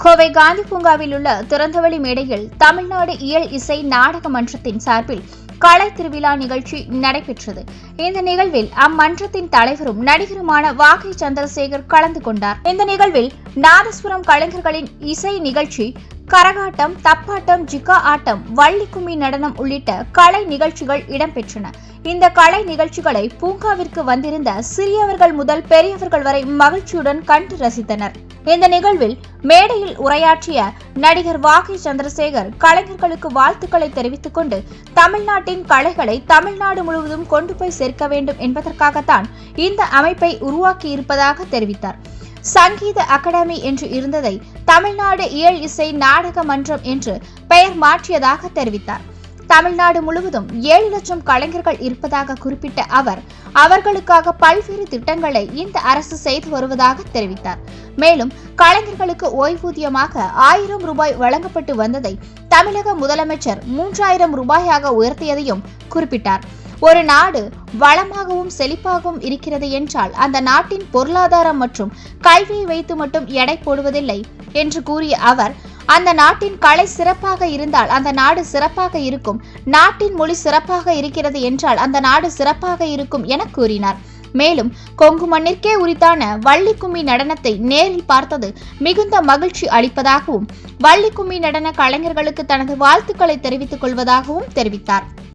கோவை காந்தி பூங்காவில் உள்ள திறந்தவெளி மேடையில் தமிழ்நாடு இயல் இசை நாடக மன்றத்தின் சார்பில் கலை திருவிழா நிகழ்ச்சி நடைபெற்றது. இந்த நிகழ்வில் அம்மன்றத்தின் தலைவரும் நடிகருமான வாகை சந்திரசேகர் கலந்து கொண்டார். இந்த நிகழ்வில் நாதஸ்வரம் கலைஞர்களின் இசை நிகழ்ச்சி, கரகாட்டம், தப்பாட்டம், ஜிகா ஆட்டம், வள்ளி கும்மி நடனம் உள்ளிட்ட கலை நிகழ்ச்சிகள் இடம்பெற்றன. இந்த கலை நிகழ்ச்சிகளை பூங்காவிற்கு வந்திருந்த சிறியவர்கள் முதல் பெரியவர்கள் வரை மகிழ்ச்சியுடன் கண்டு ரசித்தனர். இந்த நிகழ்வில் மேடையில் உரையாற்றிய நடிகர் வாகை சந்திரசேகர் கலைஞர்களுக்கு வாழ்த்துக்களை தெரிவித்துக் கொண்டு தமிழ்நாட்டின் கலைகளை தமிழ்நாடு முழுவதும் கொண்டு போய் சேர்க்க வேண்டும் என்பதற்காகத்தான் இந்த அமைப்பை உருவாக்கியிருப்பதாக தெரிவித்தார். சங்கீத அகாடமி என்று இருந்ததை தமிழ்நாடு இயல் இசை நாடக மன்றம் என்று பெயர் மாற்றியதாக தெரிவித்தார். தமிழ்நாடு முழுவதும் 7 லட்சம் கலைஞர்கள் இருப்பதாக குறிப்பிட்ட அவர், அவர்களுக்காக பல்வேறு திட்டங்களை இந்த அரசு செய்து வருவதாக தெரிவித்தார். மேலும் கலைஞர்களுக்கு ஓய்வூதியமாக 1000 ரூபாய் வழங்கப்பட்டு வந்ததை தமிழக முதலமைச்சர் 3000 ரூபாயாக உயர்த்தியதையும் குறிப்பிட்டார். ஒரு நாடு வளமாகவும் செழிப்பாகவும் இருக்கிறது என்றால் அந்த நாட்டின் பொருளாதாரம் மற்றும் கல்வியை வைத்து மட்டும் எடை போடுவதில்லை என்று கூறிய அவர், அந்த நாட்டின் கலை சிறப்பாக இருந்தால் அந்த நாடு சிறப்பாக இருக்கும், நாட்டின் மொழி சிறப்பாக இருக்கிறது என்றால் அந்த நாடு சிறப்பாக இருக்கும் என கூறினார். மேலும் கொங்கு மண்ணிற்கே உரித்தான வள்ளி கும்மி நடனத்தை நேரில் பார்த்தது மிகுந்த மகிழ்ச்சி அளிப்பதாகவும் வள்ளி கும்மி நடன கலைஞர்களுக்கு தனது வாழ்த்துக்களை தெரிவித்துக் கொள்வதாகவும் தெரிவித்தார்.